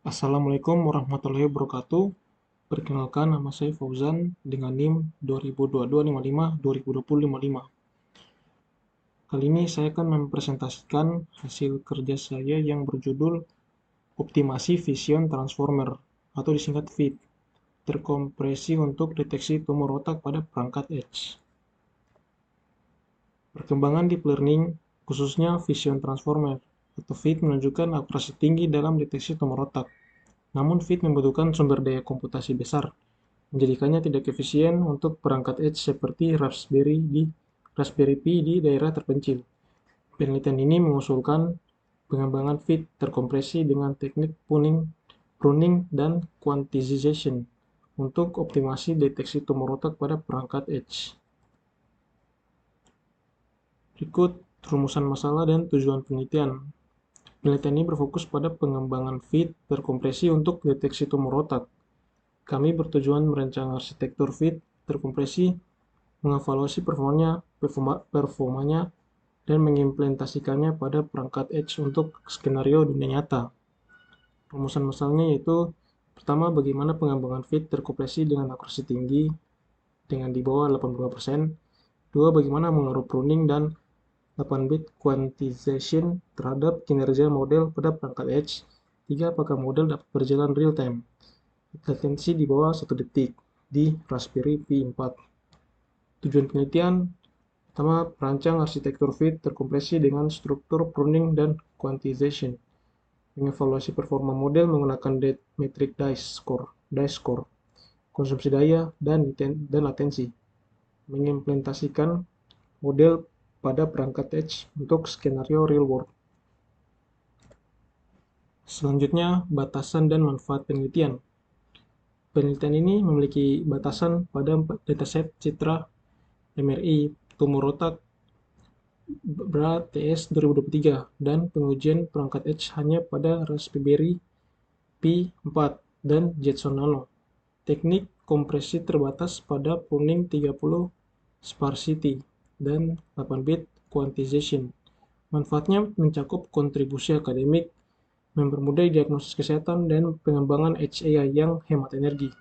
Assalamualaikum warahmatullahi wabarakatuh. Perkenalkan, nama saya Fauzan dengan NIM 202255-202055. Kali ini saya akan mempresentasikan hasil kerja saya yang berjudul Optimasi Vision Transformer atau disingkat VIT, terkompresi untuk deteksi tumor otak pada perangkat Edge. Perkembangan deep learning, khususnya Vision Transformer atau VIT, menunjukkan akurasi tinggi dalam deteksi tumor otak. Namun VIT membutuhkan sumber daya komputasi besar, menjadikannya tidak efisien untuk perangkat edge seperti Raspberry Pi di daerah terpencil. Penelitian ini mengusulkan pengembangan VIT terkompresi dengan teknik pruning dan quantization untuk optimasi deteksi tumor otak pada perangkat edge. Berikut rumusan masalah dan tujuan penelitian. Penelitian ini berfokus pada pengembangan VIT terkompresi untuk deteksi tumor otak. Kami bertujuan merancang arsitektur VIT terkompresi, mengevaluasi performanya, dan mengimplementasikannya pada perangkat edge untuk skenario dunia nyata. Rumusan masalahnya yaitu: pertama, bagaimana pengembangan VIT terkompresi dengan akurasi tinggi dengan di bawah 85%. Dua, bagaimana mengaruh pruning dan 8-bit quantization terhadap kinerja model pada perangkat edge. Tiga, apakah model dapat berjalan real time, latensi di bawah 1 detik di Raspberry Pi 4. Tujuan penelitian: pertama, perancang arsitektur VIT terkompresi dengan struktur pruning dan quantization, mengevaluasi performa model menggunakan metrik dice score, konsumsi daya, dan latensi, mengimplementasikan model pada perangkat edge untuk skenario real world. Selanjutnya, batasan dan manfaat penelitian. Penelitian ini memiliki batasan pada dataset citra MRI tumor otak berat TS 2023 dan pengujian perangkat edge hanya pada Raspberry Pi 4 dan Jetson Nano. Teknik kompresi terbatas pada pruning 30 sparsity dan 8-bit quantization. Manfaatnya mencakup kontribusi akademik, mempermudah diagnosis kesehatan, dan pengembangan Edge AI yang hemat energi.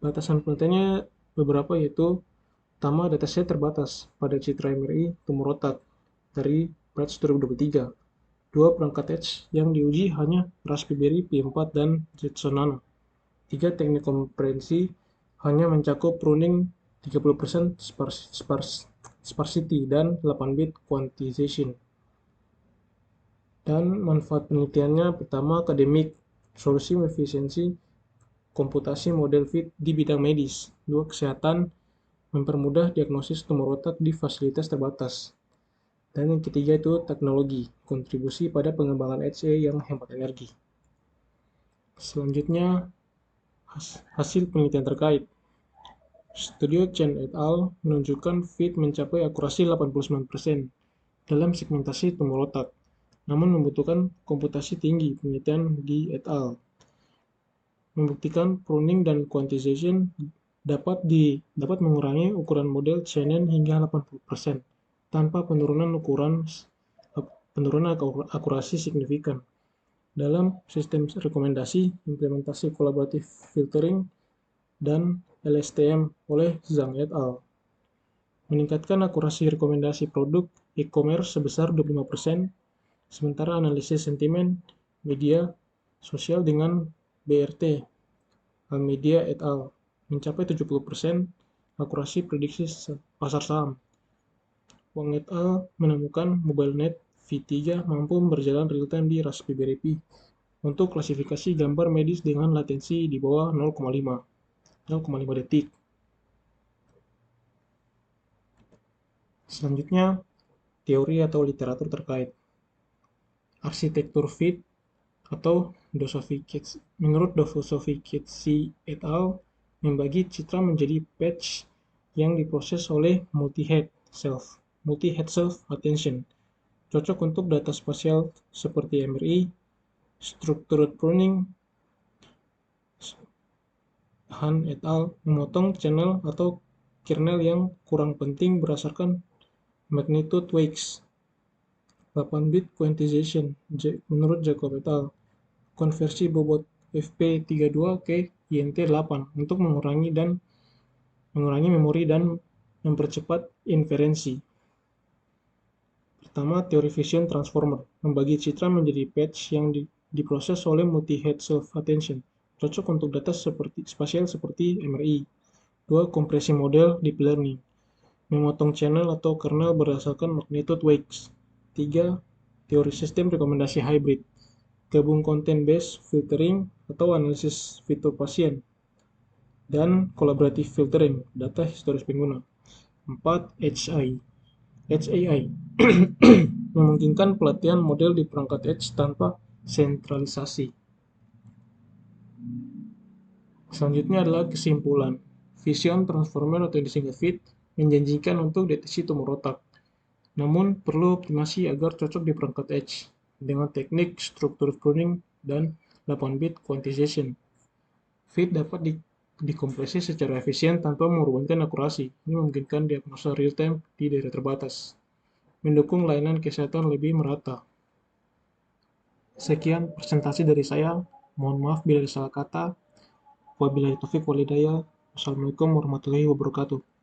Batasan penelitiannya beberapa, yaitu: pertama, dataset terbatas pada citra MRI tumor otak dari batch 2023. Dua, perangkat Edge yang diuji hanya Raspberry Pi 4 dan Jetson Nano. Tiga, teknik kompresi hanya mencakup pruning 30% sparsity dan 8-bit quantization. Dan manfaat penelitiannya: pertama, akademik, solusi efisiensi komputasi model VIT di bidang medis. Dua, kesehatan, mempermudah diagnosis tumor otak di fasilitas terbatas. Dan yang ketiga itu teknologi, kontribusi pada pengembangan Edge yang hemat energi. Selanjutnya, hasil penelitian terkait. Studio Chen et al. Menunjukkan VIT mencapai akurasi 89% dalam segmentasi tumor otak, namun membutuhkan komputasi tinggi. Penelitian di et al. Membuktikan pruning dan quantization dapat mengurangi ukuran model CNN hingga 80% tanpa penurunan akurasi signifikan. Dalam sistem rekomendasi, implementasi kolaboratif filtering, dan LSTM oleh Zhang et al. Meningkatkan akurasi rekomendasi produk e-commerce sebesar 25%, sementara analisis sentimen media sosial dengan BRT Almeida et al. Mencapai 70% akurasi prediksi pasar saham. Wang et al. Menemukan MobileNet V3 mampu berjalan real-time di Raspberry Pi untuk klasifikasi gambar medis dengan latensi di bawah 0,5 detik. Selanjutnya, teori atau literatur terkait. Arsitektur VIT atau menurut Dosovicki et al. Membagi citra menjadi patch yang diproses oleh multi-head self-attention, cocok untuk data spasial seperti MRI. Structured pruning, Han et al. Memotong channel atau kernel yang kurang penting berdasarkan magnitude weights. 8-bit quantization menurut Jacob et al. konversi bobot FP32 ke INT8 untuk mengurangi memori dan mempercepat inferensi. Pertama, teori Vision Transformer, membagi citra menjadi patch yang diproses oleh multi-head self-attention, cocok untuk data spasial seperti MRI. Dua, kompresi model deep learning, memotong channel atau kernel berdasarkan magnitude weights. Tiga, teori sistem rekomendasi hybrid, gabung content-based filtering atau analisis fitur pasien, dan collaborative filtering, data historis pengguna. 4. Edge AI memungkinkan pelatihan model di perangkat edge tanpa sentralisasi. Selanjutnya adalah kesimpulan. Vision Transformer atau yang disingkat VIT menjanjikan untuk deteksi tumor otak. Namun perlu optimasi agar cocok di perangkat edge dengan teknik structured pruning dan 8-bit quantization. VIT dapat dikompresi secara efisien tanpa mengorbankan akurasi. Ini memungkinkan diagnosa real-time di daerah terbatas, mendukung layanan kesehatan lebih merata. Sekian presentasi dari saya. Mohon maaf bila ada salah kata. Wabillahi taufiq walhidayah. Wassalamualaikum warahmatullahi wabarakatuh.